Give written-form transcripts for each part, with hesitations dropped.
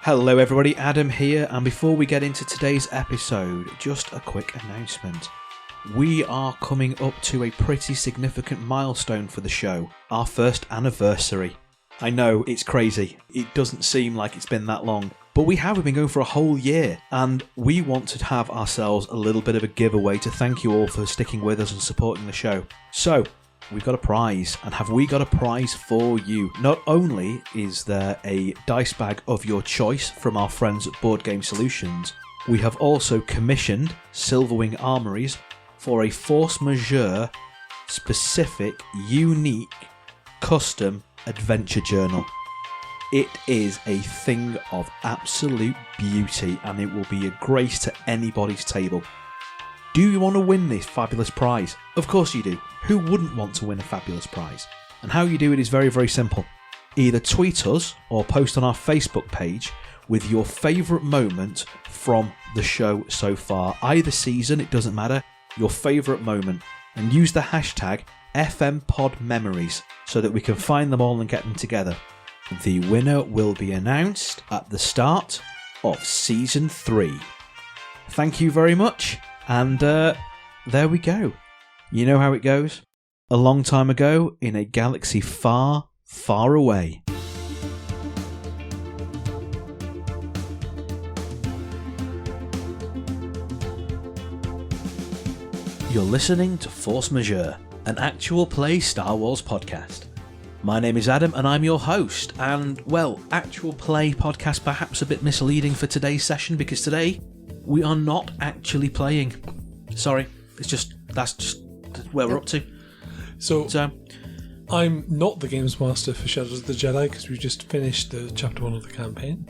Hello everybody, Adam here, and before we get into today's episode, just a quick announcement. We are coming up to a pretty significant milestone for the show, our first anniversary. I know, it's crazy, it doesn't seem like it's been that long, but we've been going for a whole year, and we want to have ourselves a little bit of a giveaway to thank you all for sticking with us and supporting the show. So, we've got a prize, and have we got a prize for you? Not only is there a dice bag of your choice from our friends at Board Game Solutions, we have also commissioned Silverwing Armouries for a Force Majeure specific, unique, custom adventure journal. It is a thing of absolute beauty, and it will be a grace to anybody's table. Do you want to win this fabulous prize? Of course you do. Who wouldn't want to win a fabulous prize? And how you do it is very, very simple. Either tweet us or post on our Facebook page with your favourite moment from the show so far. Either season, it doesn't matter. Your favourite moment. And use the hashtag FMPodMemories so that we can find them all and get them together. The winner will be announced at the start of Season 3. Thank you very much. And there we go. You know how it goes? A long time ago, in a galaxy far, far away. You're listening to Force Majeure, an actual play Star Wars podcast. My name is Adam and I'm your host, and, well, actual play podcast perhaps a bit misleading for today's session because today we are not actually playing. Sorry, that's just where we're up to. So I'm not the games master for Shadows of the Jedi because we've just finished the chapter 1 of the campaign.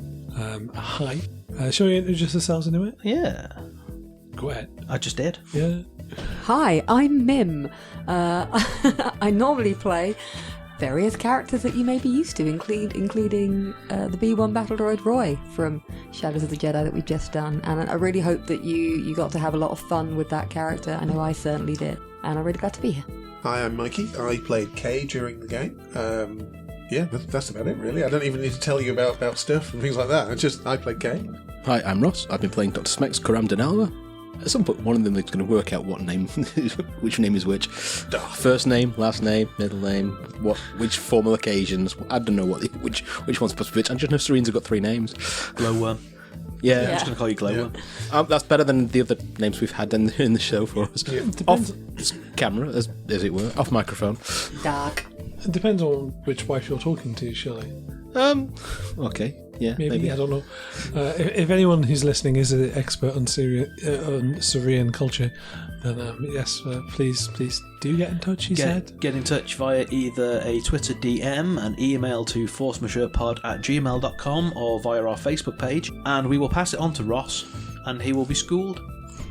Hi. Shall we introduce ourselves anyway? Yeah. Go ahead. I just did. Yeah. Hi, I'm Mim. I normally play various characters that you may be used to, including the B1 battle droid Roy from Shadows of the Jedi that we've just done, and I really hope that you got to have a lot of fun with that character. I know I certainly did, and I'm really glad to be here. Hi, I'm Mikey. I played Kay during the game. Yeah, that's about it really. I don't even need to tell you about stuff and things like that. I played Kay. Hi, I'm Ross. I've been playing Dr. Smex Karam Denalva. At some point, one of them is going to work out what name, which name is which. First name, last name, middle name, which formal occasions. I don't know which one's supposed to be which. I just know Serene's got 3 names. Glowworm. Yeah. I'm just going to call you Glowworm. Yeah. That's better than the other names we've had in the show for us. Yeah. Off camera, as it were, off microphone. Dark. It depends on which wife you're talking to, Shirley. Okay. Yeah, maybe. I don't know. If anyone who's listening is an expert on Syrian culture, then yes, please do get in touch. Get in touch via either a Twitter DM, an email to forcemajeurepod@gmail.com, or via our Facebook page, and we will pass it on to Ross, and he will be schooled.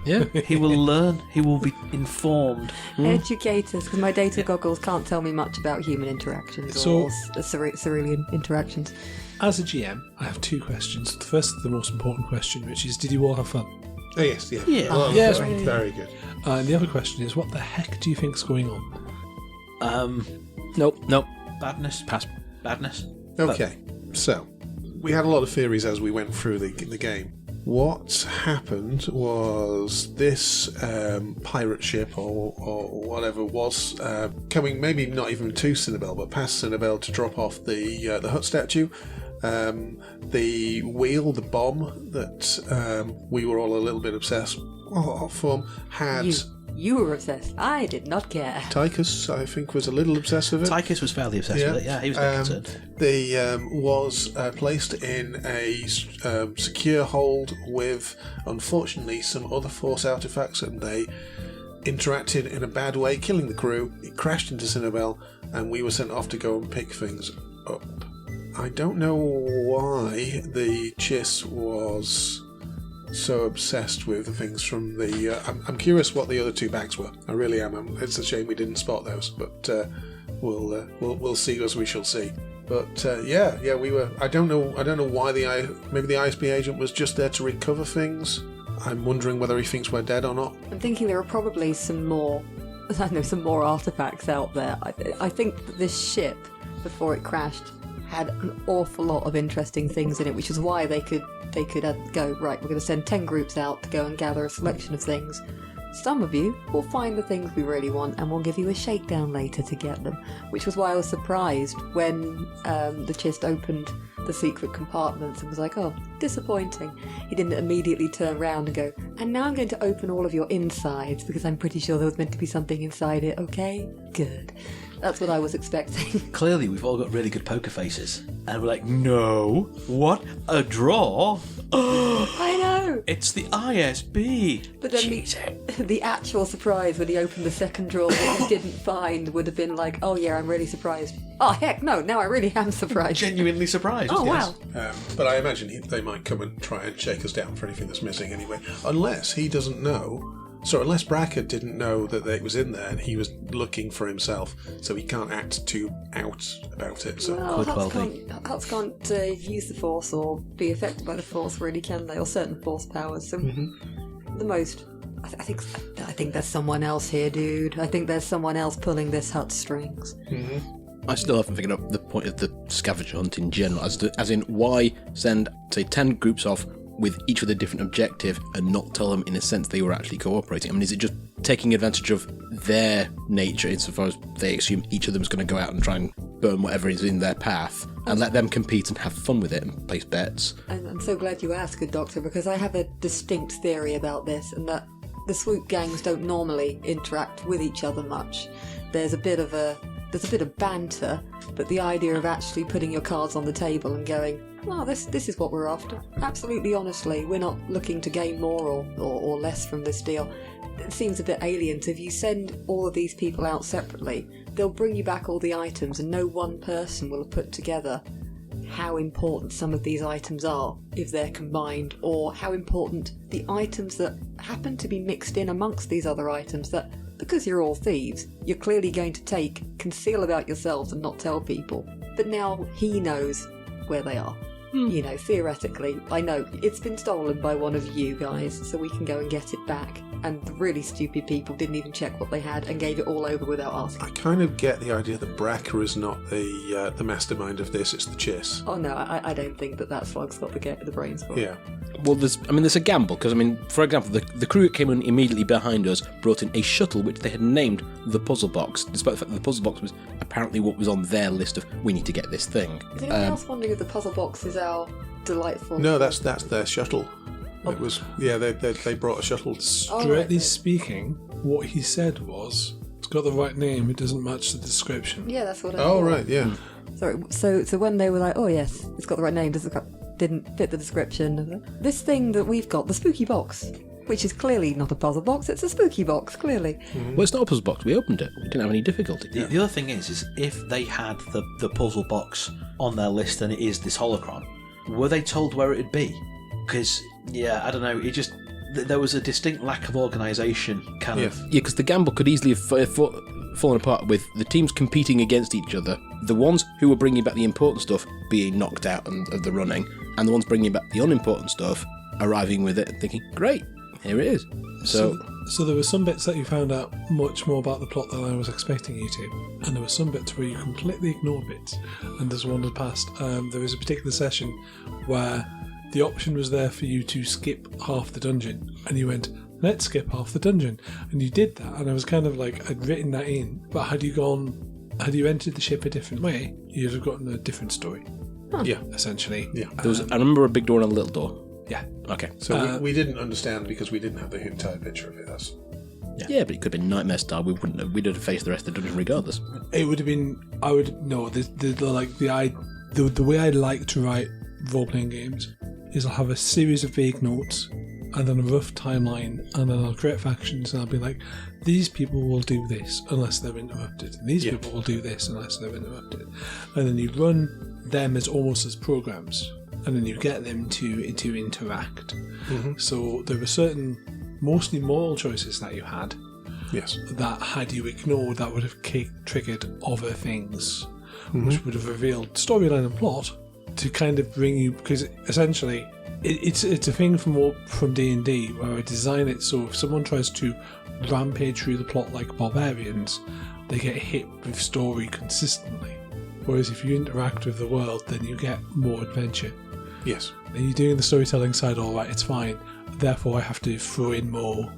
Yeah, he will learn. He will be informed. Educators, because my data goggles can't tell me much about human interactions or Cerulean interactions. As a GM, I have 2 questions. The first is the most important question, which is, did you all have fun? Oh, yes, yeah. Yeah. Yes, very good. And the other question is, what the heck do you think's going on? Nope. Badness. Pass. Badness. Okay, so we had a lot of theories as we went through the game. What happened was this pirate ship or whatever was coming, maybe not even to Cinnabel, but past Cinnabel to drop off the Hutt statue. The wheel, the bomb that we were all a little bit obsessed from had... You were obsessed. I did not care. Tychus, I think, was a little obsessed with it. Tychus was fairly obsessed with it, yeah, he was concerned. Was placed in a secure hold with, unfortunately, some other Force artifacts, and they interacted in a bad way, killing the crew. It crashed into Cinnabel, and we were sent off to go and pick things up. I don't know why the Chiss was so obsessed with the things from the... I'm curious what the other 2 bags were. I really am. It's a shame we didn't spot those, but we'll see as we shall see. But we were... I don't know why maybe the ISB agent was just there to recover things. I'm wondering whether he thinks we're dead or not. I'm thinking there are probably some more artifacts out there. I think that this ship, before it crashed, had an awful lot of interesting things in it, which is why they could go, right, we're going to send 10 groups out to go and gather a selection of things. Some of you will find the things we really want and we'll give you a shakedown later to get them, which was why I was surprised when the Chist opened the secret compartments and was like, oh, disappointing. He didn't immediately turn around and go, and now I'm going to open all of your insides because I'm pretty sure there was meant to be something inside it, okay? Good. That's what I was expecting. Clearly, we've all got really good poker faces. And we're like, no, what? A draw? I know! It's the ISB. But then the actual surprise when he opened the second drawer that he didn't find would have been like, oh yeah, I'm really surprised. Oh heck no, now I really am surprised. Genuinely surprised. Oh yes. wow. But I imagine they might come and try and shake us down for anything that's missing anyway. Unless he doesn't know. So unless Brackett didn't know that it was in there and he was looking for himself, so he can't act too out about it. So Well, Could well Huts can't use the Force or be affected by the Force, really, can they? Or certain Force powers. So the most... I think there's someone else here, dude. I think there's someone else pulling this Hut strings. I still haven't figured out the point of the scavenger hunt in general, as in why send, say, 10 groups off with each with a different objective and not tell them in a sense they were actually cooperating? I mean, is it just taking advantage of their nature insofar as they assume each of them is going to go out and try and burn whatever is in their path and let them compete and have fun with it and place bets? I'm so glad you asked, good doctor, because I have a distinct theory about this, and that the swoop gangs don't normally interact with each other much. There's a bit of banter, but the idea of actually putting your cards on the table and going, well, this is what we're after. Absolutely honestly, we're not looking to gain more or less from this deal. It seems a bit alien. So if you send all of these people out separately, they'll bring you back all the items and no one person will have put together how important some of these items are if they're combined, or how important the items that happen to be mixed in amongst these other items that, because you're all thieves, you're clearly going to conceal about yourselves and not tell people. But now he knows where they are. You know, theoretically, I know it's been stolen by one of you guys, so we can go and get it back. And the really stupid people didn't even check what they had and gave it all over without asking. I kind of get the idea that Bracker is not the mastermind of this, it's the Chiss. Oh no, I don't think that Slug's got the brains for it. Yeah. Well, there's a gamble, because, for example, the crew that came in immediately behind us brought in a shuttle which they had named the Puzzle Box, despite the fact that the Puzzle Box was apparently what was on their list of, we need to get this thing. Is anyone else wondering if the Puzzle Box is our delightful... No, that's their shuttle. It was, they brought a shuttle. Strictly speaking, what he said was, it's got the right name, it doesn't match the description. Yeah, that's what I Oh, thought. right, yeah. Sorry, so when they were like, oh yes, it's got the right name, didn't fit the description. This thing that we've got, the spooky box, which is clearly not a puzzle box, it's a spooky box, clearly. Well, it's not a puzzle box, we opened it, we didn't have any difficulty. The other thing is if they had the puzzle box on their list and it is this holocron, were they told where it'd be? Because, yeah, I don't know, it just... There was a distinct lack of organisation, kind of... Yeah, because the gamble could easily have fallen apart with the teams competing against each other, the ones who were bringing back the important stuff being knocked out of the running, and the ones bringing back the unimportant stuff arriving with it and thinking, great, here it is. So there were some bits that you found out much more about the plot than I was expecting you to, and there were some bits where you completely ignored bits and just wandered past. There was a particular session where the option was there for you to skip half the dungeon, and you went, let's skip half the dungeon, and you did that, and I was kind of like, I'd written that in, but had you entered the ship a different way, you'd have gotten a different story. Yeah. Essentially. Yeah. I remember a big door and a little door. Yeah. Okay. So we didn't understand because we didn't have the entire picture of it. Yeah, but it could have been Nightmare style. We'd have faced the rest of the dungeon regardless. It would have been. The way I like to write role-playing games is I'll have a series of vague notes and then a rough timeline, and then I'll create factions and I'll be like, these people will do this unless they're interrupted, and these people will do this unless they're interrupted, and then you run them as almost as programs, and then you get them to interact. So there were certain mostly moral choices that you had, Yes. that had you ignored, that would have triggered other things, which would have revealed storyline and plot to kind of bring you, because essentially it's a thing from D&D where I design it so if someone tries to rampage through the plot like barbarians, they get hit with story consistently. Whereas if you interact with the world, then you get more adventure. Yes. And you're doing the storytelling side, all right, it's fine. Therefore, I have to throw in more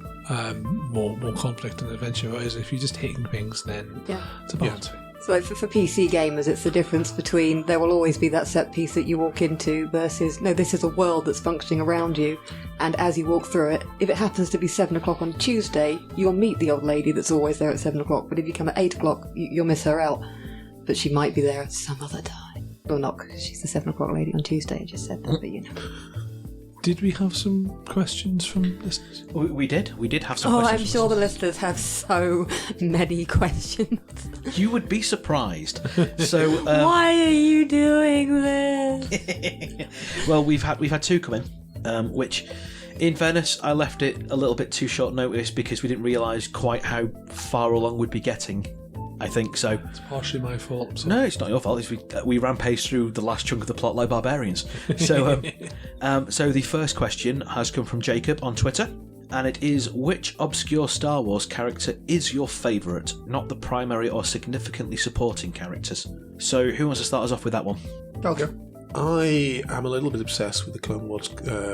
conflict and adventure. Whereas if you're just hitting things, then it's a balance thing. So like for PC gamers, it's the difference between there will always be that set piece that you walk into versus, no, this is a world that's functioning around you, and as you walk through it, if it happens to be 7 o'clock on Tuesday, you'll meet the old lady that's always there at 7 o'clock, but if you come at 8 o'clock, you'll miss her out. But she might be there at some other time. Well, not because she's the 7 o'clock lady on Tuesday, I just said that, but you know. Did we have some questions from listeners? We did have some Oh, questions. I'm sure the listeners have so many questions. You would be surprised. So, Why are you doing this? well, we've had 2 come in, which, in fairness, I left it a little bit too short notice because we didn't realise quite how far along we'd be getting. I think so. It's partially my fault. So. No, it's not your fault. It's we rampaged through the last chunk of the plot like barbarians. So, so the first question has come from Jacob on Twitter, and it is: which obscure Star Wars character is your favourite? Not the primary or significantly supporting characters. So, who wants to start us off with that one? Okay. I am a little bit obsessed with the Clone Wars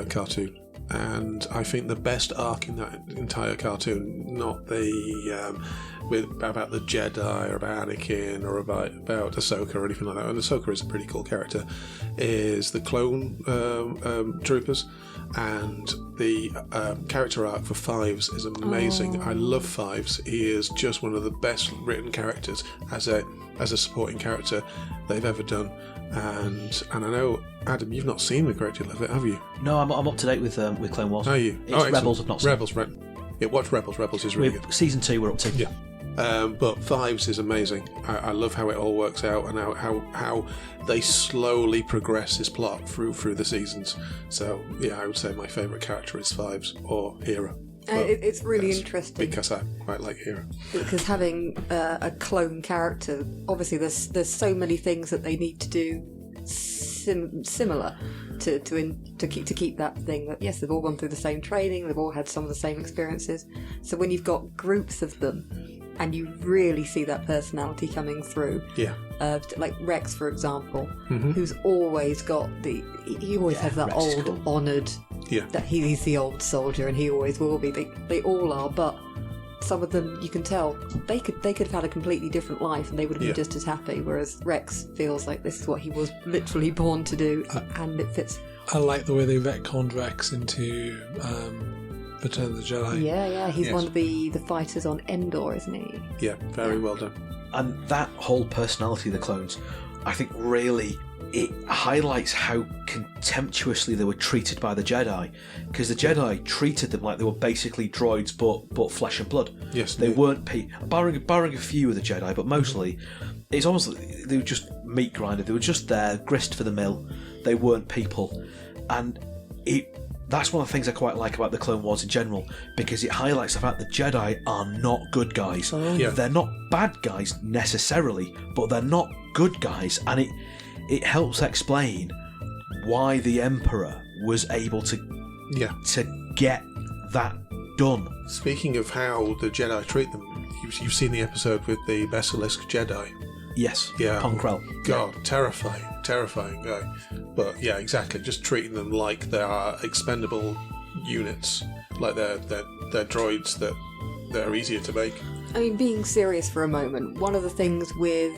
cartoon, and I think the best arc in that entire cartoon, not the about the Jedi or about Anakin or about Ahsoka or anything like that, and Ahsoka is a pretty cool character, is the clone troopers, and the character arc for Fives is amazing. I love Fives. He is just one of the best written characters as a supporting character they've ever done. And I know, Adam, you've not seen the Corrected Levitt, have you? No, I'm up to date with Clone Wars. Are you? It's Rebels I've not seen. Rebels, right. Yeah, watch Rebels. Rebels is really good. Season 2 we're up to. Yeah. But Fives is amazing. I love how it all works out and how they slowly progress this plot through the seasons. So, yeah, I would say my favourite character is Fives or Hera. It's really interesting. Because I quite like Hera. Because having a clone character, obviously there's so many things that they need to do similar to keep that thing that, yes, they've all gone through the same training, they've all had some of the same experiences. So when you've got groups of them and you really see that personality coming through. Yeah. Like Rex, for example, who's always got he always has that Rex is old, cool. honoured, that he's the old soldier and he always will be. They all are, but some of them, you can tell, they could have had a completely different life and they would have been just as happy, whereas Rex feels like this is what he was literally born to do, and it fits. I like the way they retconned Rex into Return of the Jedi. Yeah, he's one of the fighters on Endor, isn't he? Yeah, very well done. And that whole personality of the clones, I think really it highlights how contemptuously they were treated by the Jedi, because the Jedi treated them like they were basically droids but flesh and blood. Yes, they weren't barring a few of the Jedi, but mostly it's almost like they were just meat grinded. They were just there, grist for the mill. They weren't people, and that's one of the things I quite like about the Clone Wars in general, because it highlights the fact that Jedi are not good guys. They're not bad guys necessarily, but they're not good guys, and it helps explain why the Emperor was able to get that done. Speaking of how the Jedi treat them, you've seen the episode with the Basilisk Jedi. Yes, Yeah. Ponkrell. God, terrifying guy. But yeah, exactly. Just treating them like they are expendable units, like they're droids that they're easier to make. I mean, being serious for a moment, one of the things with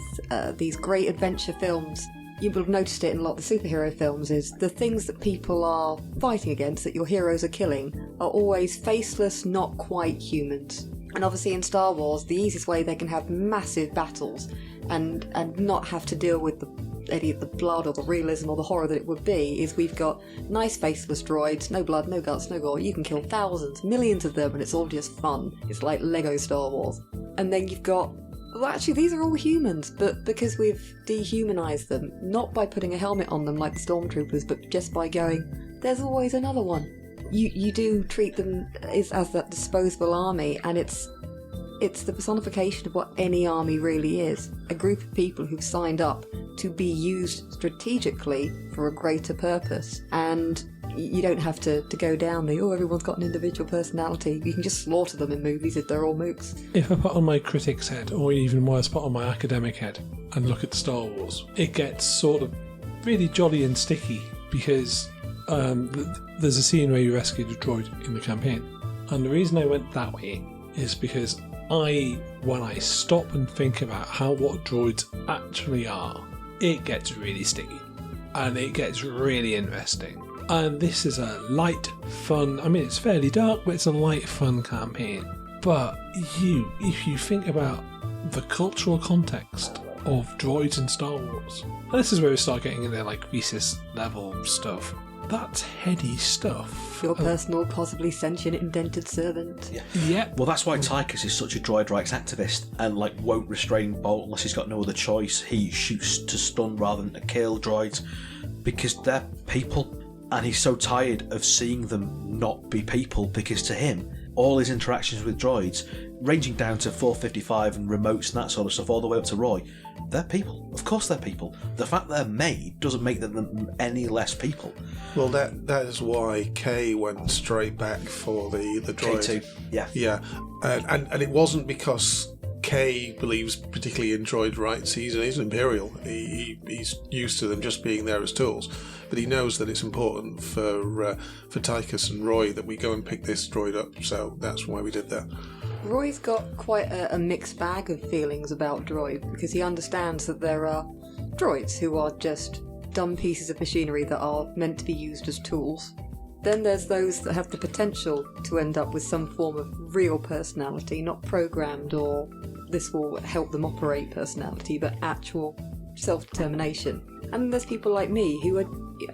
these great adventure films, you will have noticed it in a lot of the superhero films, is the things that people are fighting against, that your heroes are killing, are always faceless, not quite humans. And obviously in Star Wars, the easiest way they can have massive battles and not have to deal with any of the blood or the realism or the horror that it would be is we've got nice faceless droids, no blood, no guts, no gore. You can kill thousands, millions of them, and it's all just fun. It's like Lego Star Wars. And then you've got, well, actually these are all humans, but because we've dehumanized them, not by putting a helmet on them like the stormtroopers, but just by going, there's always another one. You do treat them as that disposable army, and it's the personification of what any army really is. A group of people who've signed up to be used strategically for a greater purpose. And you don't have to go down the, everyone's got an individual personality. You can just slaughter them in movies if they're all mooks. If I put on my critic's head, or even worse, put on my academic head, and look at Star Wars, it gets sort of really jolly and sticky because there's a scene where you rescue the droid in the campaign. And the reason I went that way is because when I stop and think about what droids actually are, it gets really sticky and it gets really interesting. And this is a light, fun, I mean it's fairly dark, but it's a light, fun campaign. But if you think about the cultural context of droids in Star Wars, and this is where we start getting into like thesis level stuff, that's heady stuff. Your personal, possibly sentient, indented servant. Yeah. Well, that's why Tychus is such a droid rights activist and like won't restrain Bolt unless he's got no other choice. He shoots to stun rather than to kill droids because they're people, and he's so tired of seeing them not be people because to him, all his interactions with droids, ranging down to 455 and remotes and that sort of stuff, all the way up to Roy, they're people. Of course they're people. The fact they're made doesn't make them any less people. Well, that is why Kay went straight back for the droid. K2, yeah. Yeah, and it wasn't because Kay believes particularly in droid rights. He's an Imperial. He's used to them just being there as tools. But he knows that it's important for Tychus and Roy that we go and pick this droid up. So that's why we did that. Roy's got quite a mixed bag of feelings about droid because he understands that there are droids who are just dumb pieces of machinery that are meant to be used as tools. Then there's those that have the potential to end up with some form of real personality, not programmed or this will help them operate personality, but actual self-determination. And there's people like me who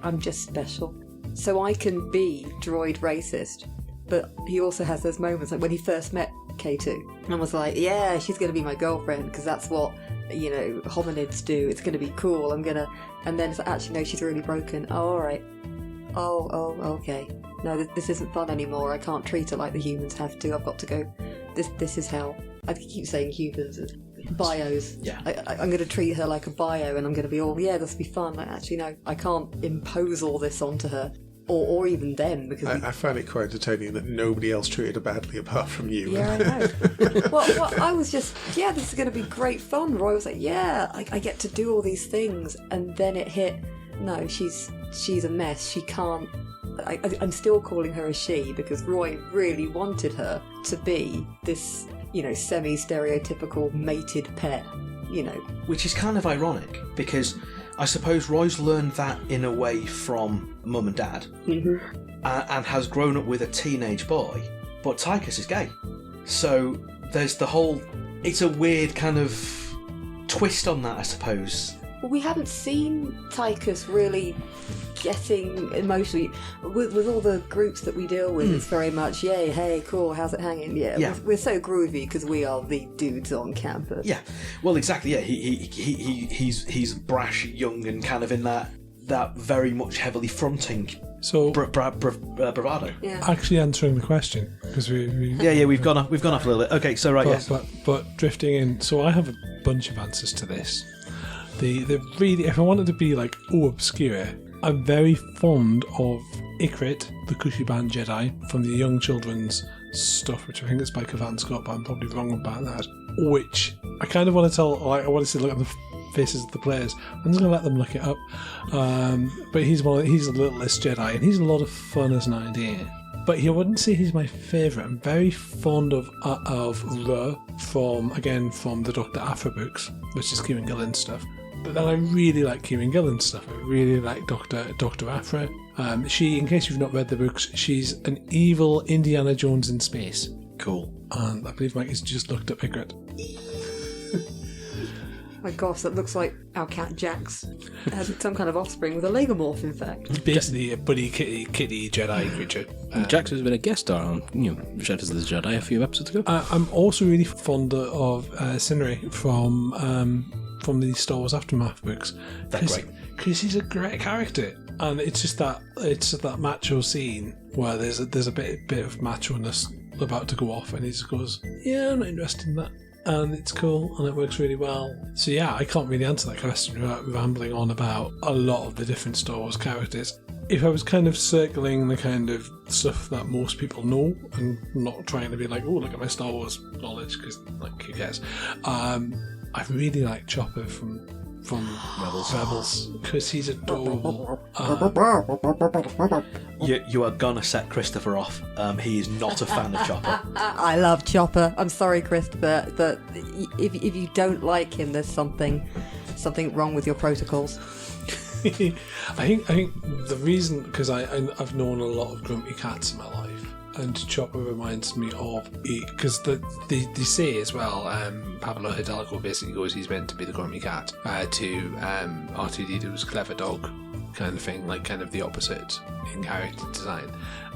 I'm just special. So I can be droid racist, but he also has those moments like when he first met K2 and was like, yeah, she's going to be my girlfriend because that's what, hominids do. It's going to be cool. And then it's like, actually, no, she's really broken. Oh, all right. Oh, okay. No, this isn't fun anymore. I can't treat her like the humans have to. I've got to go. This is hell. I keep saying humans. Bios. Yeah. I'm going to treat her like a bio and I'm going to be all, yeah, this will be fun. Like, actually, no, I can't impose all this onto her. Or even them, because I found it quite entertaining that nobody else treated her badly apart from you. Yeah, I know. well, I was just, yeah, this is going to be great fun. Roy was like, yeah, I get to do all these things, and then it hit. No, she's a mess. She can't. I'm still calling her a she because Roy really wanted her to be this, semi-stereotypical mated pet. Which is kind of ironic because I suppose Roy's learned that in a way from mum and dad, and has grown up with a teenage boy, but Tychus is gay. So there's the whole... It's a weird kind of twist on that, I suppose. Well, we haven't seen Tychus really getting emotionally with all the groups that we deal with. It's very much, yay, hey, cool, how's it hanging? Yeah. We're so groovy because we are the dudes on campus. Yeah, well, exactly. Yeah, he's brash, young, and kind of in that very much heavily fronting. So bravado. Yeah. Actually, answering the question because we've gone off a little bit. Okay, so right, yes. But drifting in. So I have a bunch of answers to this. The really, if I wanted to be like obscure, I'm very fond of Ikrit, the Kushiban Jedi, from the young children's stuff, which I think is by Kavan Scott, but I'm probably wrong about that. Which I kind of want to tell, I want to see, look at the faces of the players. I'm just going to let them look it up. But he's the littlest Jedi, and he's a lot of fun as an idea. But I wouldn't say he's my favourite. I'm very fond of Ruh from the Dr. Aphra books, which is Kieran Gillen's stuff. But then I really like Kieran Gillen's stuff. I really like Dr. Aphra. She, in case you've not read the books, she's an evil Indiana Jones in space. Cool. And I believe Mike has just looked up Ikrit. My gosh, that looks like our cat Jax has some kind of offspring with a Legomorph, in fact. Basically a buddy kitty Jedi creature. Jax has been a guest star on Shadows of the Jedi a few episodes ago. I'm also really fond of Cineri from the Star Wars Aftermath books. They're great. Because he's a great character. And it's just that macho scene where there's a bit of macho-ness about to go off and he just goes, yeah, I'm not interested in that. And it's cool and it works really well. So yeah, I can't really answer that question without rambling on about a lot of the different Star Wars characters. If I was kind of circling the kind of stuff that most people know and not trying to be like, oh, look at my Star Wars knowledge, because like, who cares? I really like Chopper from Rebels because he's adorable. You are gonna set Christopher off. He is not a fan of Chopper. I love Chopper. I'm sorry, Christopher, but if you don't like him, there's something wrong with your protocols. I think the reason, because I've known a lot of grumpy cats in my life, and Chopper reminds me of it, because they say as well, Pablo Hidalgo basically goes, he's meant to be the grumpy cat to R2-D2's clever dog kind of thing, like kind of the opposite in character design.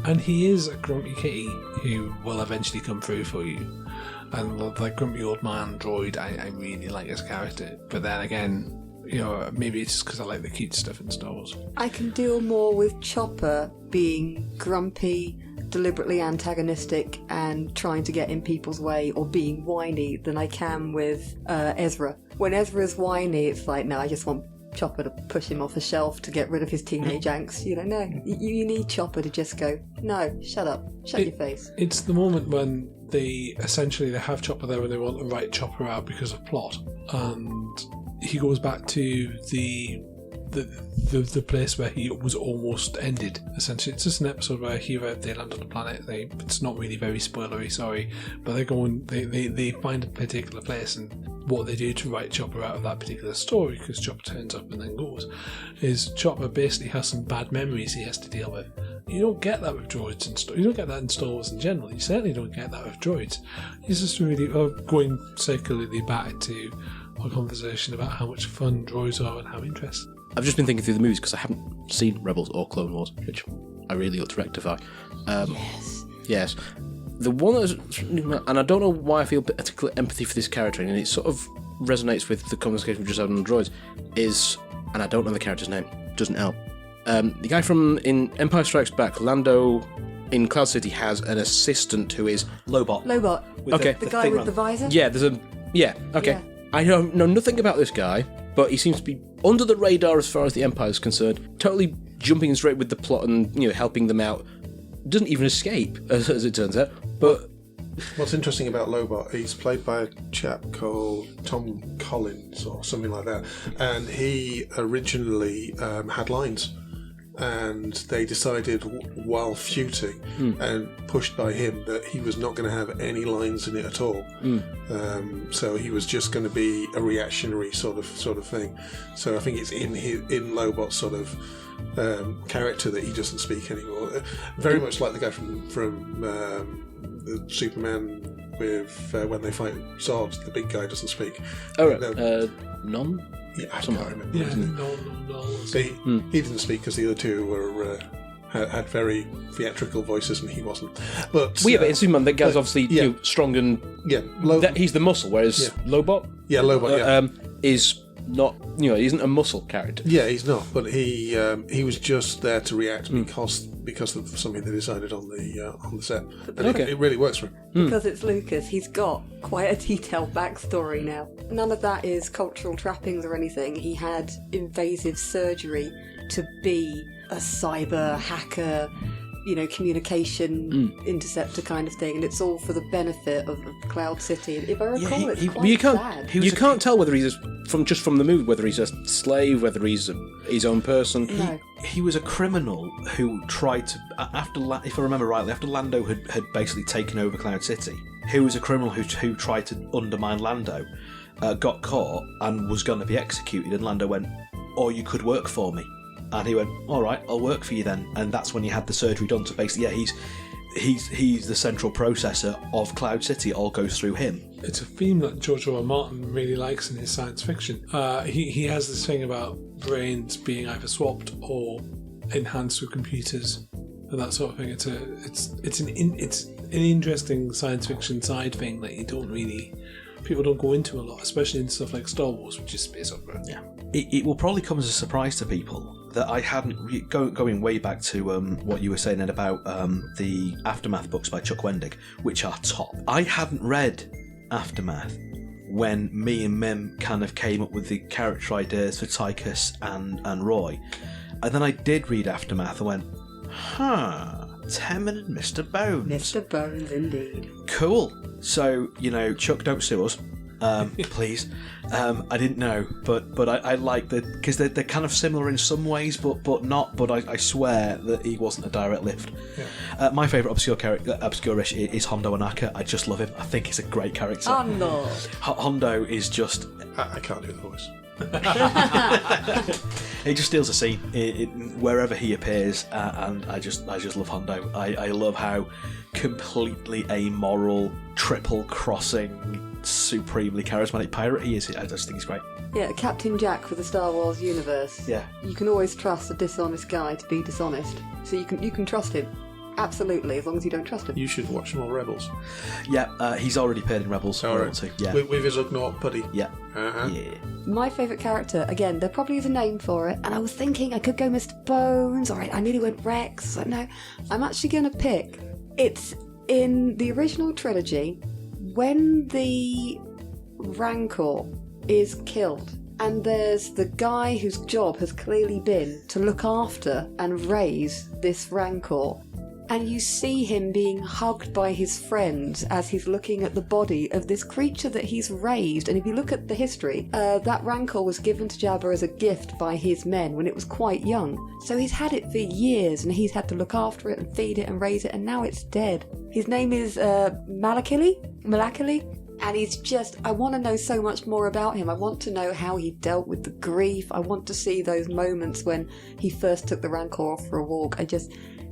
And he is a grumpy kitty who will eventually come through for you. And like grumpy old man droid, I really like his character. But then again, you know, maybe it's just because I like the cute stuff in Star Wars. I can deal more with Chopper being grumpy, deliberately antagonistic, and trying to get in people's way or being whiny than I can with Ezra. When Ezra's whiny, it's like, no, I just want Chopper to push him off the shelf to get rid of his teenage angst. You know, no, you need Chopper to just go, no, shut up, shut your face. It's the moment when they have Chopper there when they want to write Chopper out because of plot, and he goes back to the place where he was almost ended. Essentially, it's just an episode where they land on the planet. It's not really very spoilery, sorry, but they find a particular place, and what they do to write Chopper out of that particular story, because Chopper turns up and then goes, is Chopper basically has some bad memories he has to deal with. You don't get that with droids and you don't get that in Star Wars in general. You certainly don't get that with droids. It's just really going circularly back to our conversation about how much fun droids are and how interesting. I've just been thinking through the movies because I haven't seen Rebels or Clone Wars, which I really ought to rectify. Yes. The one that's, and I don't know why I feel particular empathy for this character, and it sort of resonates with the conversation we just had on the droids, is, and I don't know the character's name, doesn't help. The guy in Empire Strikes Back, Lando in Cloud City, has an assistant who is Lobot. Okay. The guy with the visor? Yeah, okay. Yeah. I know nothing about this guy, but he seems to be under the radar as far as the Empire is concerned, totally jumping straight with the plot and, you know, helping them out. Doesn't even escape, as it turns out. But what's interesting about Lobot, he's played by a chap called Tom Collins or something like that, and he originally had lines, and they decided while shooting and pushed by him that he was not going to have any lines in it at all. So he was just going to be a reactionary sort of thing. So I think it's in Lobot's sort of character that he doesn't speak anymore. Very much like the guy from Superman with when they fight Zod, the big guy doesn't speak. Oh, right. None? Yeah, I can't remember. Yeah, no. So he didn't speak because the other two were had very theatrical voices and he wasn't. But but in Superman, that guy's obviously you know, strong and he's the muscle, whereas Lobot, is not, you know, he isn't a muscle character. Yeah, he's not. But he was just there to react because of something they decided on the set. And it really works for him. Because it's Lucas, he's got quite a detailed backstory now. None of that is cultural trappings or anything. He had invasive surgery to be a cyber hacker, you know, communication interceptor kind of thing, and it's all for the benefit of Cloud City. If I recall, it's quite sad. You can't tell whether he's from the movie whether he's a slave, whether he's his own person. No. He was a criminal who tried to, if I remember rightly, after Lando had basically taken over Cloud City, he was a criminal who tried to undermine Lando, got caught and was going to be executed, and Lando went, "Oh, you could work for me." And he went, "All right, I'll work for you then." And that's when he had the surgery done. So basically, he's the central processor of Cloud City. It all goes through him. It's a theme that George R. R. Martin really likes in his science fiction. He has this thing about brains being either swapped or enhanced with computers and that sort of thing. It's an interesting science fiction side thing that people don't go into a lot, especially in stuff like Star Wars, which is space opera. Yeah, it will probably come as a surprise to people that I hadn't, going way back to what you were saying Ed, about the Aftermath books by Chuck Wendig, which are top. I hadn't read Aftermath when me and Mim kind of came up with the character ideas for Tychus and Roy, and then I did read Aftermath and went, Temmin and Mr. Bones. Mr. Bones, indeed. Cool. So, you know, Chuck, don't sue us. Please. I didn't know, but I like that because they're kind of similar in some ways, but not. But I swear that he wasn't a direct lift. Yeah. My favourite obscure-ish is Hondo Anaka. I just love him. I think he's a great character. Hondo is just. I can't do the voice. He just steals a scene wherever he appears, and I just love Hondo. I love how completely amoral, triple-crossing, supremely charismatic pirate he is. I just think he's great. Yeah, Captain Jack for the Star Wars universe. Yeah, you can always trust a dishonest guy to be dishonest, so you can trust him. Absolutely, as long as you don't trust him. You should watch more Rebels. Yeah, he's already appeared in Rebels. All right. Yeah. With his Ugnaught buddy. Yeah. Uh-huh. Yeah. My favourite character, again, there probably is a name for it, and I was thinking I could go Mr. Bones, or I nearly went Rex. So no, I'm actually going to pick. It's in the original trilogy when the Rancor is killed. And there's the guy whose job has clearly been to look after and raise this Rancor. And you see him being hugged by his friends as he's looking at the body of this creature that he's raised. And if you look at the history, that Rancor was given to Jabba as a gift by his men when it was quite young. So he's had it for years, and he's had to look after it and feed it and raise it, and now it's dead. His name is Malakili? And he's just, I want to know so much more about him. I want to know how he dealt with the grief. I want to see those moments when he first took the Rancor off for a walk.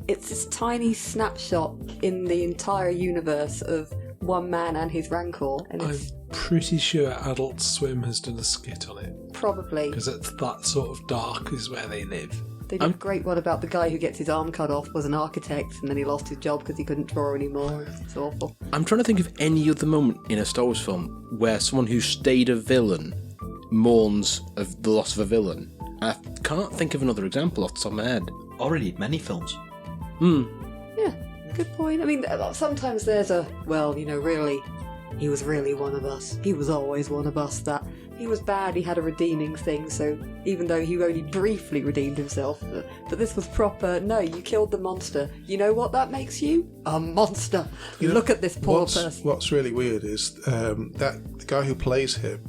It's this tiny snapshot in the entire universe of one man and his Rancor. And it's I'm pretty sure Adult Swim has done a skit on it. Probably. Because it's that sort of dark is where they live. They did a great one about the guy who gets his arm cut off, was an architect, and then he lost his job because he couldn't draw anymore. It's awful. I'm trying to think of any other moment in a Star Wars film where someone who stayed a villain mourns of the loss of a villain. I can't think of another example off the top of my head. Already many films. Yeah, good point. I mean, sometimes there's really, he was really one of us. He was always one of us. That he was bad, he had a redeeming thing, so even though he only briefly redeemed himself, but this was proper, no, you killed the monster. You know what that makes you? A monster. Look at this poor person. What's really weird is that the guy who plays him,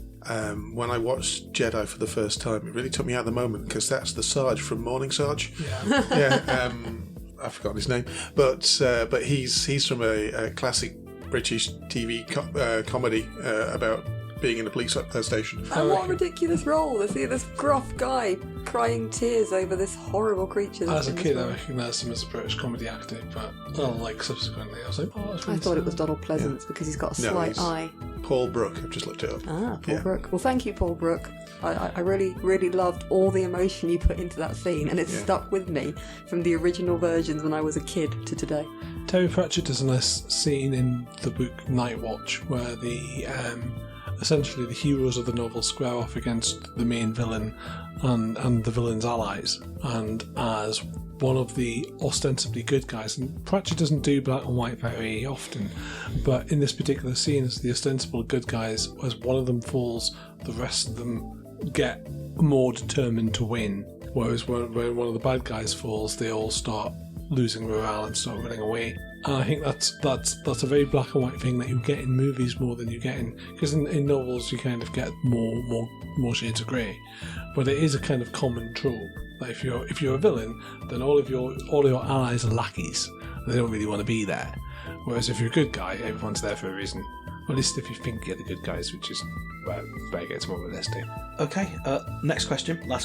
when I watched Jedi for the first time, it really took me out of the moment, because that's the Sarge from Morning Sarge. Yeah. I've forgotten his name, but he's from a classic British TV comedy about being in a police station. And what a ridiculous role to see this gruff guy crying tears over this horrible creature. As a kid, I recognised him as a British comedy actor, but subsequently, I was like, oh, that's really I thought it was Donald Pleasance because he's got a slight eye. Paul Brook. I've just looked it up. Paul Brook. Well, thank you, Paul Brook. I really, really loved all the emotion you put into that scene, and it's stuck with me from the original versions when I was a kid to today. Terry Pratchett does a nice scene in the book Night Watch where essentially the heroes of the novel square off against the main villain and the villain's allies, and as one of the ostensibly good guys, and Pratchett doesn't do black and white very often, but in this particular scene as the ostensible good guys, as one of them falls, the rest of them get more determined to win, whereas when one of the bad guys falls, they all start losing morale and start running away. And I think that's a very black and white thing that you get in movies more than you get in, because in novels you kind of get more shades of grey, but it is a kind of common trope that if you're a villain, then all of your allies are lackeys. They don't really want to be there. Whereas if you're a good guy, everyone's there for a reason. Or at least if you think you're the good guys, which is where it gets more realistic. Okay, last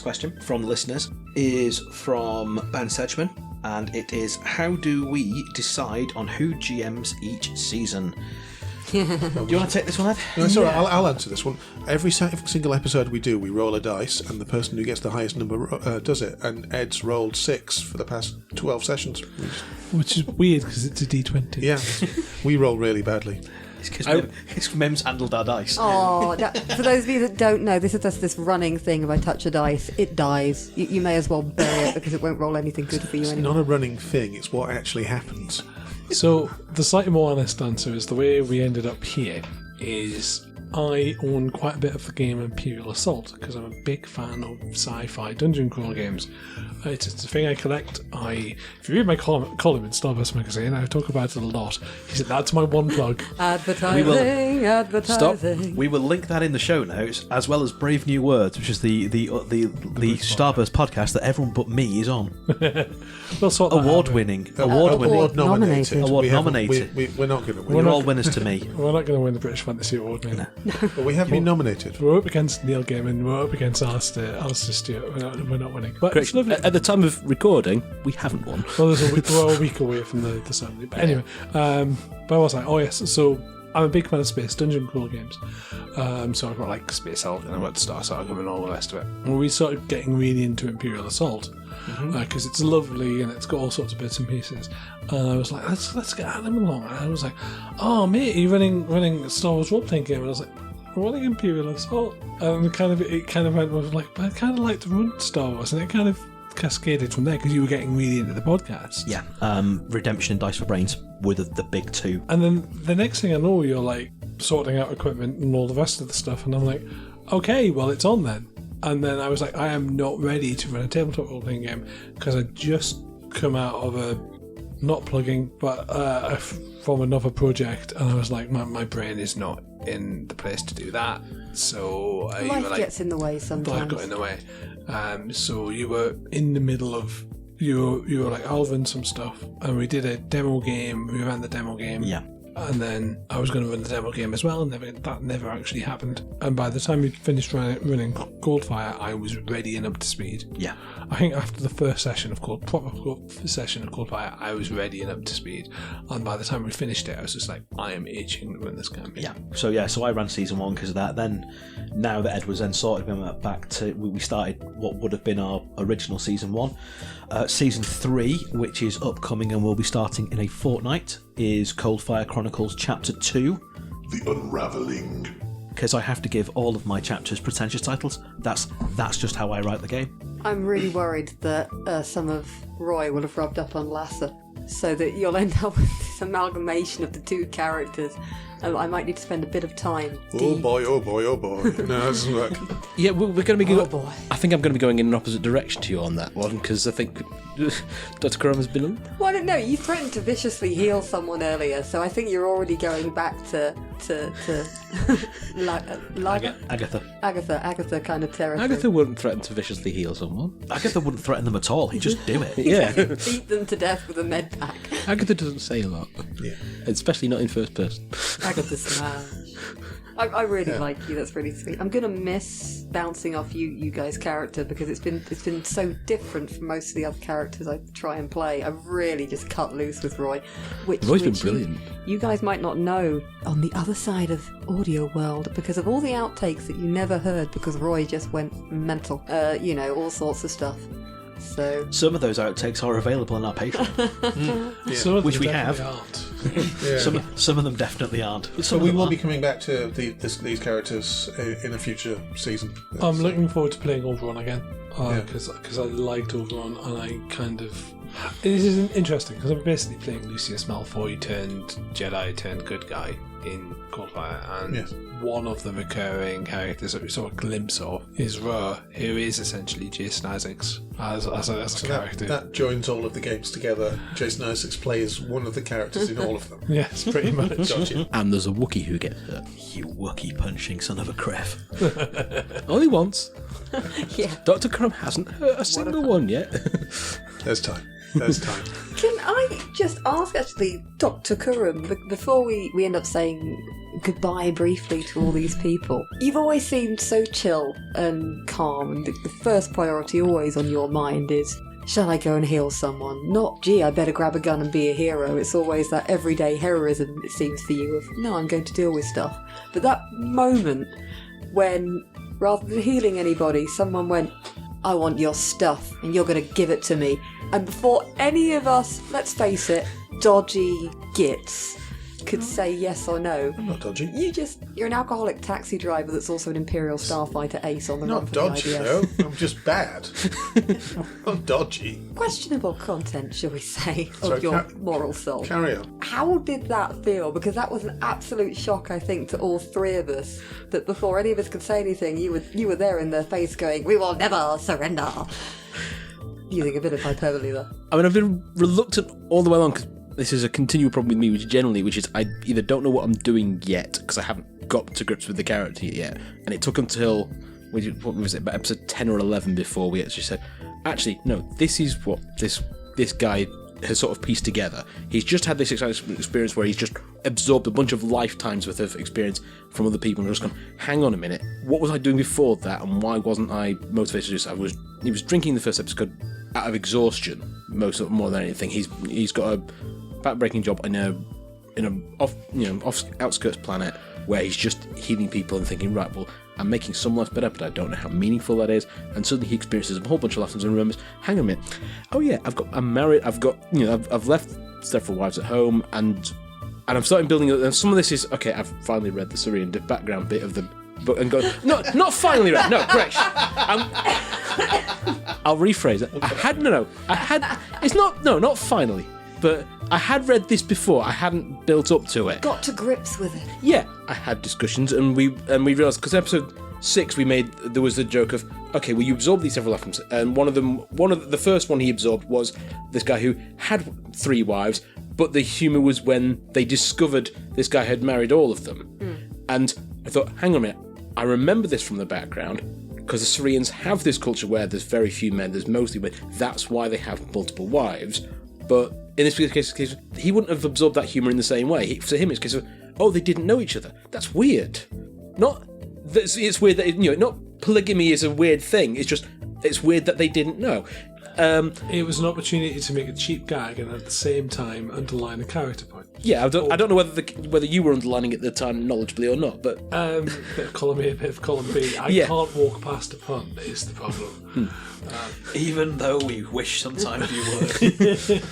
question from the listeners is from Ben Sedgman, and it is, how do we decide on who GMs each season? Do you want to take this one, Ed? No, it's all right. I'll answer this one. Every single episode we do, we roll a dice, and the person who gets the highest number does it. And Ed's rolled 6 for the past 12 sessions. Which is weird, because it's a D20. Yeah, we roll really badly. It's because Mem's handled our dice. Oh, for those of you that don't know, this is just this running thing. If I touch a dice, it dies. You may as well bury it because it won't roll anything good for you anyway. It's not a running thing, it's what actually happens. So the slightly more honest answer is the way we ended up here is I own quite a bit of the game Imperial Assault because I'm a big fan of sci-fi dungeon crawl games. It's a thing I collect. If you read my column in Starburst magazine, I talk about it a lot. He said that's my one plug. Advertising. Stop. We will link that in the show notes, as well as Brave New Words, which is the Starburst podcast that everyone but me is on. We'll sort that Award-winning. Award nominated. Award-nominated. We're not going to win. You're all winners to me. We're not going to win the British Fantasy Award, mate. But we have been nominated. We're up against Neil Gaiman. We're up against Alistair Stewart. We're not winning. But it's lovely. At the time of recording, we haven't won. Well, we're a week away from the ceremony. But anyway, but I was like, oh yes. So I'm a big fan of space dungeon crawl games. So I've got like Space Hulk and I've got Star Saga and all the rest of it. And we started getting really into Imperial Assault because it's lovely and it's got all sorts of bits and pieces. And I was like, let's get Adam along. And I was like, oh mate, are you running a Star Wars role playing game? And I was like, we're running Imperial Assault. And it kind of went with like, but I kind of like to run Star Wars, and it kind of cascaded from there because you were getting really into the podcast. Yeah, Redemption and Dice for Brains were the big two. And then the next thing I know, you're like sorting out equipment and all the rest of the stuff, and I'm like, okay, well it's on then. And then I was like, I am not ready to run a tabletop role-playing game because I just come out of a not plugging, but from another project, and I was like, my brain is not in the place to do that. So life gets in the way sometimes. Life got in the way. So you were in the middle of you were like, I'll run some stuff, and we did a demo game. We ran the demo game. Yeah. And then I was going to run the demo game as well, and that never actually happened. And by the time we finished running Coldfire, I was ready and up to speed. Yeah. I think after the first session of Coldfire, I was ready and up to speed. And by the time we finished it, I was just like, I am itching to run this campaign. Yeah. So I ran season 1 because of that. Then, now that Ed was then sorted, we went back to we started what would have been our original season 1. Season 3, which is upcoming and will be starting in a fortnight, is Coldfire Chronicles Chapter 2. The Unraveling. Because I have to give all of my chapters pretentious titles. That's just how I write the game. I'm really worried that some of Roy will have rubbed up on Lassa, so that you'll end up with this amalgamation of the two characters. I might need to spend a bit of time. Oh boy. No, that doesn't work. Yeah, we're going to be. Oh boy. I think I'm going to be going in an opposite direction to you on that one because I think Dr. Karam has been on. Well, I don't know. You threatened to viciously heal someone earlier, so I think you're already going back to Agatha kind of territory. Agatha wouldn't threaten to viciously heal someone. Agatha wouldn't threaten them at all. He'd just do it. Yeah. Beat them to death with a med pack. Agatha doesn't say a lot. Yeah. Especially not in first person. Agatha smash. I really like you. That's really sweet. I'm gonna miss bouncing off you guys' character because it's been so different from most of the other characters I try and play. I've really just cut loose with Roy. Roy's been brilliant. You guys might not know on the other side of audio world because of all the outtakes that you never heard because Roy just went mental. All sorts of stuff. So some of those outtakes are available on our Patreon, Yeah. which we have. Yeah. Some of them definitely aren't. So we will be coming back to these characters in a future season. I'm looking forward to playing Overon again because I liked Overon, and I kind of. This is interesting because I'm basically playing Lucius Malfoy turned Jedi turned good guy in Coldfire, and one of the recurring characters that we saw a glimpse of is Ra, who is essentially Jason Isaacs as a character. That joins all of the games together. Jason Isaacs plays one of the characters in all of them. Yes, pretty much. Gotcha. And there's a Wookiee who gets hurt. You Wookiee punching son of a cref. Only once. yeah. Dr. Crumb hasn't hurt a single one yet. There's time. Can I just ask, actually, Dr. Kurum, before we end up saying goodbye briefly to all these people, you've always seemed so chill and calm, and the first priority always on your mind is, shall I go and heal someone? Not, gee, I better grab a gun and be a hero. It's always that everyday heroism, it seems for you, of, no, I'm going to deal with stuff. But that moment when, rather than healing anybody, someone went, I want your stuff, and you're going to give it to me. And before any of us, let's face it, dodgy gits, could say yes or no. I'm not dodgy. You're an alcoholic taxi driver that's also an Imperial starfighter ace on the run Not for dodgy, the though. IDS. I'm just bad. Not dodgy. Questionable content, shall we say, Sorry, of your moral soul. Carry on. How did that feel? Because that was an absolute shock, I think, to all three of us. That before any of us could say anything, you were there in their face going, "We will never surrender." Using a bit of hyperbole there. I mean, I've been reluctant all the way along because this is a continual problem with me, which is I either don't know what I'm doing yet because I haven't got to grips with the character yet, and it took until what was it, about episode 10 or 11 before we actually said, actually, no, this is what this guy has sort of pieced together. He's just had this experience where he's just absorbed a bunch of lifetimes worth of experience from other people and just gone, hang on a minute, what was I doing before that and why wasn't I motivated to do so? He was drinking the first episode out of exhaustion more than anything. He's got a back-breaking job in a off outskirts planet where he's just healing people and thinking, right, well, I'm making some lives better, but I don't know how meaningful that is. And suddenly he experiences a whole bunch of lessons and remembers, hang on a minute, oh yeah, I'm married, I've left several wives at home, and I'm starting building. And some of this is okay. I've finally read the Syrian background bit of the book and go, no, not finally read. No, correction. I'll rephrase it. Not finally. But I had read this before. I hadn't built up to it. Got to grips with it. Yeah, I had discussions, and we realised, because episode 6 there was the joke of, okay, well, you absorb these several lifetimes, and one of the first one he absorbed was this guy who had 3 wives, but the humour was when they discovered this guy had married all of them. And I thought, hang on a minute, I remember this from the background, because the Syrians have this culture where there's very few men, there's mostly women, that's why they have multiple wives, but in this particular case, he wouldn't have absorbed that humour in the same way. For him, it's a case of, oh, they didn't know each other. That's weird. It's weird that, not polygamy is a weird thing. It's weird that they didn't know. It was an opportunity to make a cheap gag and at the same time underline a character point. Yeah, I don't know whether you were underlining it at the time knowledgeably or not, but bit of column A, bit of column B. I can't walk past a pun. Is the problem. Even though we wish sometimes you would.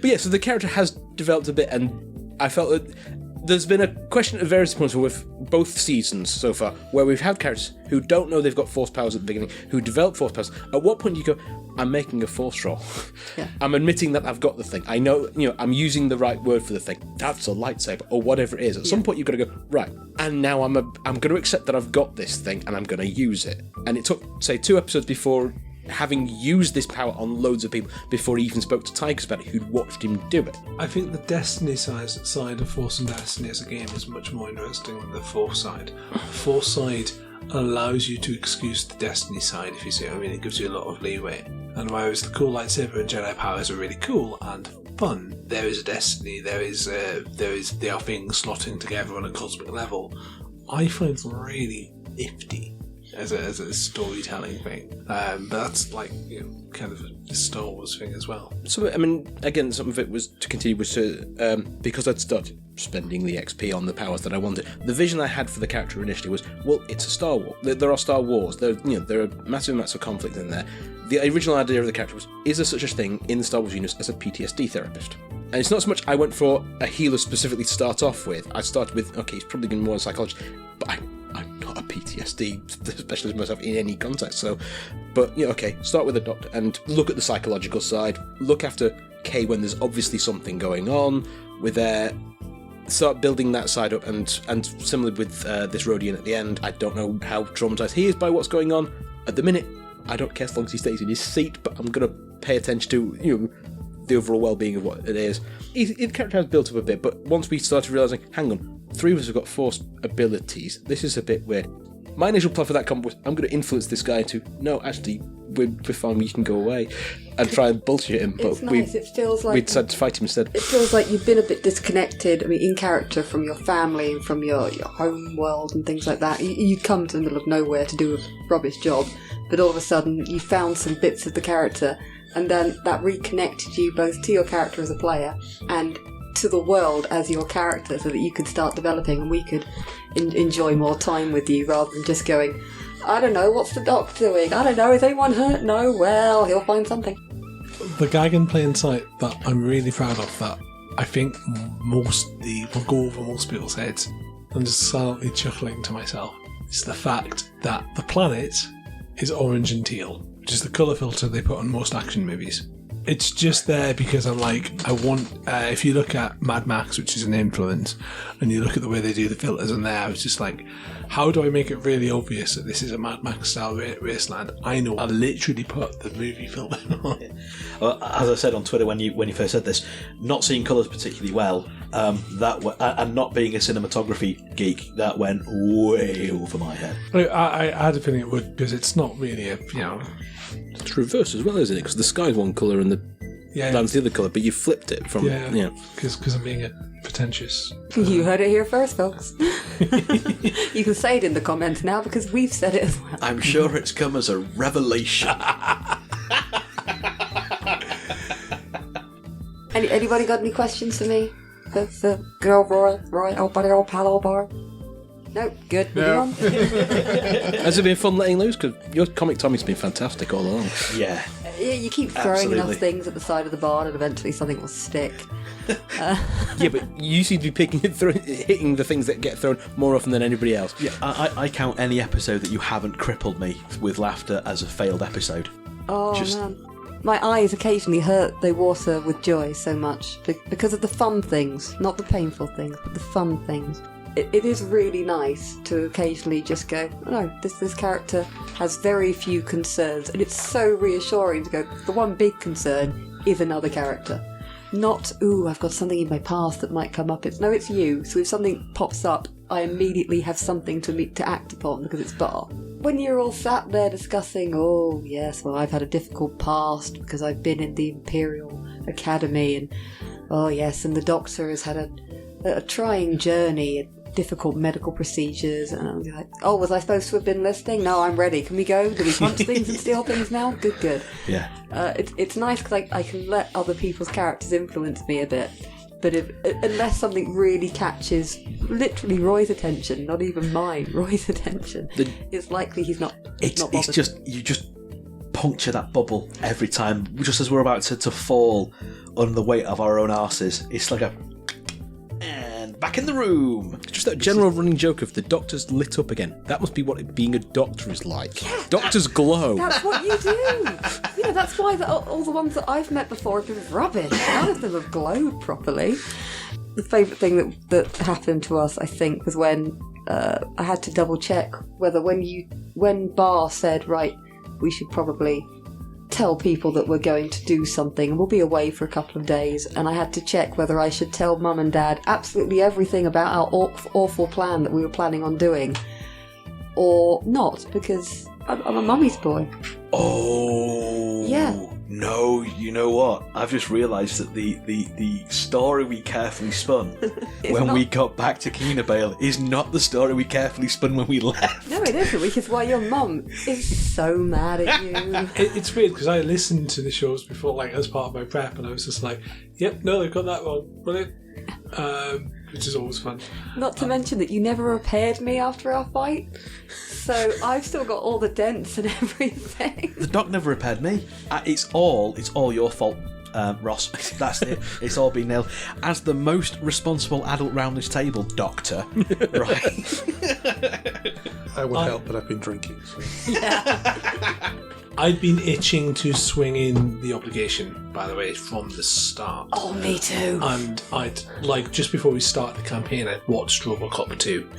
But yeah, so the character has developed a bit, and I felt that there's been a question at various points with both seasons so far where we've had characters who don't know they've got force powers at the beginning, who develop force powers. At what point do you go, I'm making a force roll? Yeah. I'm admitting that I've got the thing. I know, I'm using the right word for the thing. That's a lightsaber, or whatever it is. At some point you've got to go, right, and now I'm going to accept that I've got this thing and I'm going to use it. And it took, say, 2 episodes before having used this power on loads of people before he even spoke to Tigers about it, who'd watched him do it. I think the Destiny side of Force and Destiny as a game is much more interesting than the Force side. The Force side allows you to excuse the Destiny side, if you see what I mean. It gives you a lot of leeway. And whereas the cool lightsaber and Jedi powers are really cool and fun, there is a Destiny, there are things slotting together on a cosmic level. I find them really nifty as a storytelling thing, but that's like kind of a Star Wars thing as well. So I mean, again, some of it was to continue was to because I'd started spending the XP on the powers that I wanted. The vision I had for the character initially was, well, it's a Star War. There are Star Wars. There are massive amounts of conflict in there. The original idea of the character was, is there such a thing in the Star Wars universe as a PTSD therapist? And it's not so much I went for a healer specifically to start off with. I started with, okay, he's probably going to be more a psychologist, but I'm not a PTSD specialist myself in any context. So, but okay, start with a doctor and look at the psychological side. Look after Kay when there's obviously something going on with there. Start building that side up, and similarly with this Rodian at the end. I don't know how traumatized he is by what's going on at the minute. I don't care as long as he stays in his seat, but I'm going to pay attention to the overall well-being of what it is. The character has built up a bit, but once we started realising, hang on, 3 of us have got force abilities. This is a bit where my initial plan for that comp was, I'm going to influence this guy to, no, actually, we're fine, you can go away, and try and bullshit him. But nice. It feels like we decided to fight him instead. It feels like you've been a bit disconnected, in character from your family and from your home world and things like that. You come to the middle of nowhere to do a rubbish job, but all of a sudden you found some bits of the character, and then that reconnected you both to your character as a player and to the world as your character, so that you could start developing and we could enjoy more time with you rather than just going, I don't know, what's the doc doing? I don't know, is anyone hurt? No, well, he'll find something. The gag in plain sight that I'm really proud of that I think will go over most people's heads. I'm just silently chuckling to myself. It's the fact that the planet is orange and teal, which is the colour filter they put on most action movies. It's just there because I'm like, I want, if you look at Mad Max, which is an influence, and you look at the way they do the filters in there, I was just like, how do I make it really obvious that this is a Mad Max style wasteland? I know, I literally put the movie filter on it. Well, as I said on Twitter when you first said this, not seeing colours particularly well, and not being a cinematography geek, that went way over my head. I had a feeling it would, because it's not really It's reverse as well, isn't it? Because the sky's one colour and the land's the other colour, but you flipped it from... Yeah, because I'm being a pretentious... You heard it here first, folks. You can say it in the comments now because we've said it as well. I'm sure it's come as a revelation. Anybody got any questions for me? For good old Roy, old buddy, old pal, old bar? No, good. No. Moving on. Has it been fun letting loose? Because your comic Tommy's been fantastic all along. Yeah. Yeah, you keep throwing Absolutely. enough things at the side of the barn and eventually something will stick. Yeah, but you seem to be hitting the things that get thrown more often than anybody else. Yeah, I count any episode that you haven't crippled me with laughter as a failed episode. Oh, Just- man. My eyes occasionally hurt, they water with joy so much because of the fun things, not the painful things, but the fun things. It is really nice to occasionally just go, oh, no, this character has very few concerns, and it's so reassuring to go, the one big concern is another character. Not, ooh, I've got something in my past that might come up. It's you. So if something pops up, I immediately have something to act upon because it's Bar. When you're all sat there discussing, oh yes, well I've had a difficult past because I've been in the Imperial Academy, and oh yes, and the Doctor has had a trying journey, difficult medical procedures, and I'm like, oh, was I supposed to have been listening? No, I'm ready. Can we go? Do we punch things and steal things now? Good. Yeah. It's nice because I can let other people's characters influence me a bit. But unless something really catches literally Roy's attention, not even mine, Roy's attention, it's likely he's not. It's bothered. just you just puncture that bubble every time, just as we're about to fall under the weight of our own arses. It's like and back in the room. Just that general running joke of the Doctor's lit up again. That must be what being a doctor is like. Yeah, Doctors glow. That's what you do. That's why all the ones that I've met before have been rubbish. None of them have glowed properly. The favourite thing that happened to us, I think, was when I had to double check whether when Bar said, right, we should probably tell people that we're going to do something and we'll be away for a couple of days, and I had to check whether I should tell Mum and Dad absolutely everything about our awful plan that we were planning on doing or not, because I'm a mummy's boy. Oh Yeah. No, you know what? I've just realised that the story we carefully spun when we got back to Keenabale is not the story we carefully spun when we left. No, it isn't, which is why your mum is so mad at you. It's weird because I listened to the shows before, like as part of my prep, and I was just like, "Yep, no, they've got that wrong." Brilliant. Which is always fun. Not to mention that you never repaired me after our fight, so I've still got all the dents and everything. The doc never repaired me. It's all your fault, Ross. That's it. It's all been nailed. As the most responsible adult round this table, Doctor. Right. I would help, but I've been drinking. So. I'd been itching to swing in the obligation, by the way, from the start. Oh, me too. And I'd, like, just before we started the campaign, I'd watched RoboCop 2.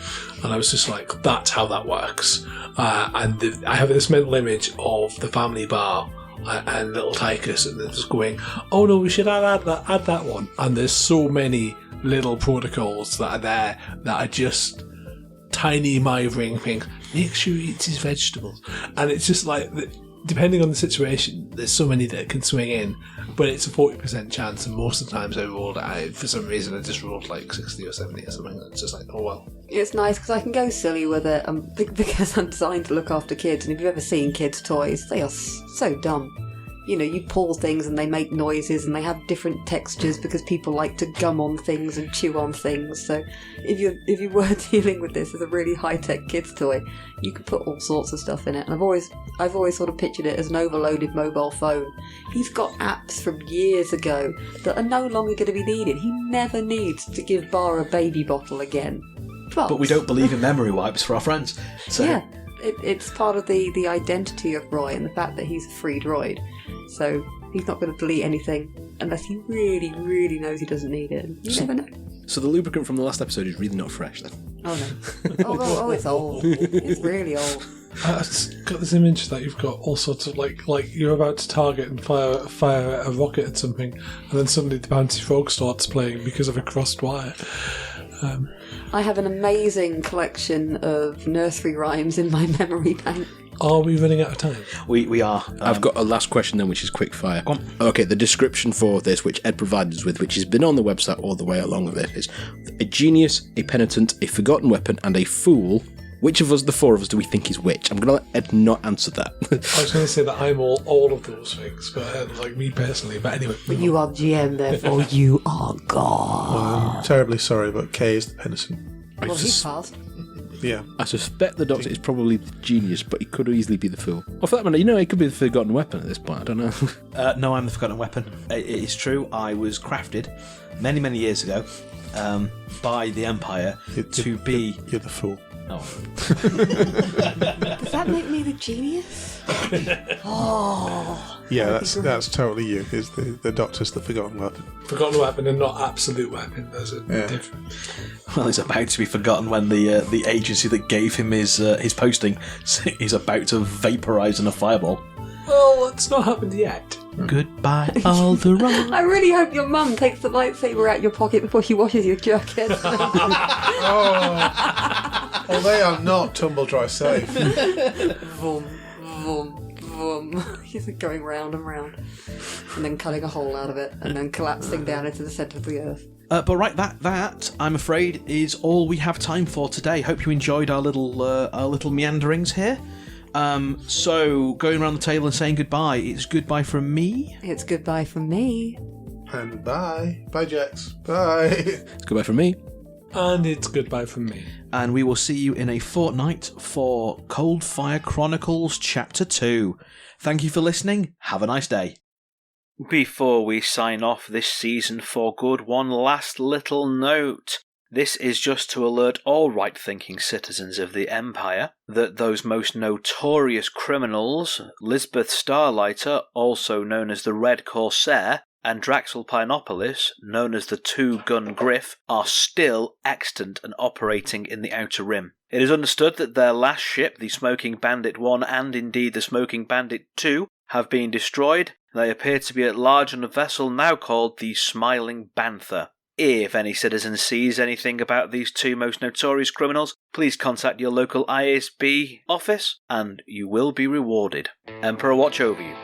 And I was just like, that's how that works. I have this mental image of the family bar and little Tychus, and they're just going, oh no, we should add that one. And there's so many little protocols that are there that are just tiny mithering things. Make sure he eats his vegetables. And it's just like, depending on the situation, there's so many that can swing in, but it's a 40% chance, and most of the times I rolled it, for some reason I just rolled like 60 or 70 or something. It's just like, oh well. It's nice because I can go silly with it because I'm designed to look after kids, and if you've ever seen kids' toys, they are so dumb. you pull things and they make noises and they have different textures because people like to gum on things and chew on things. So if you were dealing with this as a really high-tech kid's toy, you could put all sorts of stuff in it. And I've always sort of pictured it as an overloaded mobile phone. He's got apps from years ago that are no longer going to be needed. He never needs to give Bar a baby bottle again. But we don't believe in memory wipes for our friends. So. Yeah, it's part of the identity of Roy and the fact that he's a free droid. So he's not going to delete anything unless he really, really knows he doesn't need it. You never know. So the lubricant from the last episode is really not fresh then? Oh no. Oh, it's old. It's really old. I've got this image that you've got all sorts of like you're about to target and fire a rocket at something, and then suddenly the Bouncy Frog starts playing because of a crossed wire. I have an amazing collection of nursery rhymes in my memory bank. Are we running out of time? We are. I've got a last question then, which is quick fire. Go on. Okay, the description for this, which Ed provided us with, which has been on the website all the way along with it, is a genius, a penitent, a forgotten weapon, and a fool. Which of us, the four of us, do we think is which? I'm going to let Ed not answer that. I was going to say that I'm all of those things, but like me personally. But anyway. But you are GM, therefore you are God. I'm terribly sorry, but Kay is the penitent. Well, he's passed. Yeah. I suspect the Doctor is probably the genius, but he could easily be the fool. Or for that matter, he could be the forgotten weapon at this point. I don't know. No, I'm the forgotten weapon. It is true. I was crafted many, many years ago by the Empire to be... You're the fool. Oh. Does that make me the genius? Oh. Yeah, that's totally you. Is the Doctor's the forgotten weapon. Forgotten weapon and not absolute weapon. There's a difference. Well, he's about to be forgotten when the agency that gave him his posting is about to vaporise in a fireball. Well, it's not happened yet. Goodbye, Alderaan. I really hope your mum takes the lightsaber out your pocket before she washes your jacket. Well, they are not tumble dry safe. Vroom, vroom, vroom. He's going round and round. And then cutting a hole out of it. And then collapsing down into the centre of the earth. But right, that I'm afraid is all we have time for today. Hope you enjoyed our little meanderings here. So going around the table and saying goodbye. It's goodbye from me. It's goodbye from me. And bye. Bye, Jax. Bye. It's goodbye from me. And it's goodbye from me. And we will see you in a fortnight for Coldfire Chronicles Chapter 2. Thank you for listening. Have a nice day. Before we sign off this season for good, one last little note. This is just to alert all right-thinking citizens of the Empire that those most notorious criminals, Lisbeth Starlighter, also known as the Red Corsair, and Draxel Pinopolis, known as the Two-Gun Griff, are still extant and operating in the Outer Rim. It is understood that their last ship, the Smoking Bandit 1 and indeed the Smoking Bandit 2, have been destroyed. They appear to be at large on a vessel now called the Smiling Banther. If any citizen sees anything about these two most notorious criminals, please contact your local ISB office and you will be rewarded. Emperor watch over you.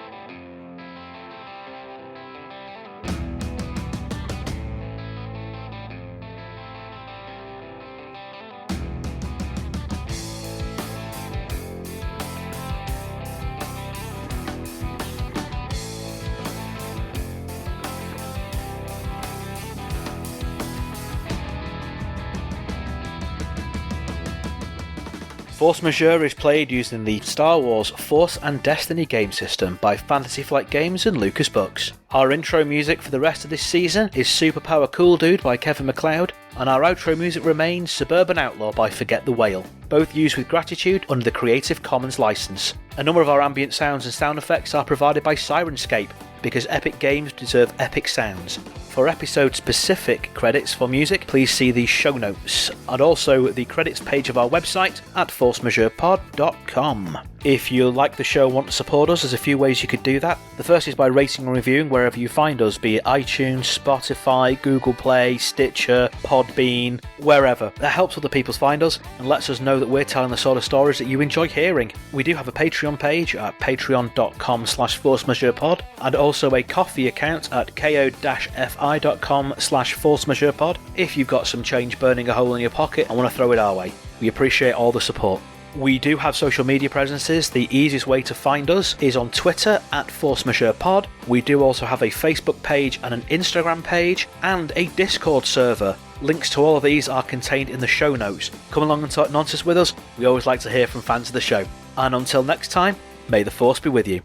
Force Majeure is played using the Star Wars Force and Destiny game system by Fantasy Flight Games and Lucas Books. Our intro music for the rest of this season is Superpower Cool Dude by Kevin MacLeod, and our outro music remains Suburban Outlaw by Forget the Whale, both used with gratitude under the Creative Commons license. A number of our ambient sounds and sound effects are provided by Sirenscape, because epic games deserve epic sounds. For episode-specific credits for music, please see the show notes, and also the credits page of our website at forcemajeurepod.com. If you like the show and want to support us, there's a few ways you could do that. The first is by rating and reviewing wherever you find us, be it iTunes, Spotify, Google Play, Stitcher, Podbean, wherever. That helps other people find us and lets us know that we're telling the sort of stories that you enjoy hearing. We do have a Patreon page at patreon.com/forcemajeurepod and also a Ko-fi account at ko-fi.com/forcemajeurepod if you've got some change burning a hole in your pocket and want to throw it our way. We appreciate all the support. We do have social media presences. The easiest way to find us is on Twitter at Force Majeure Pod. We do also have a Facebook page and an Instagram page and a Discord server. Links to all of these are contained in the show notes. Come along and talk nonsense with us. We always like to hear from fans of the show. And until next time, may the Force be with you.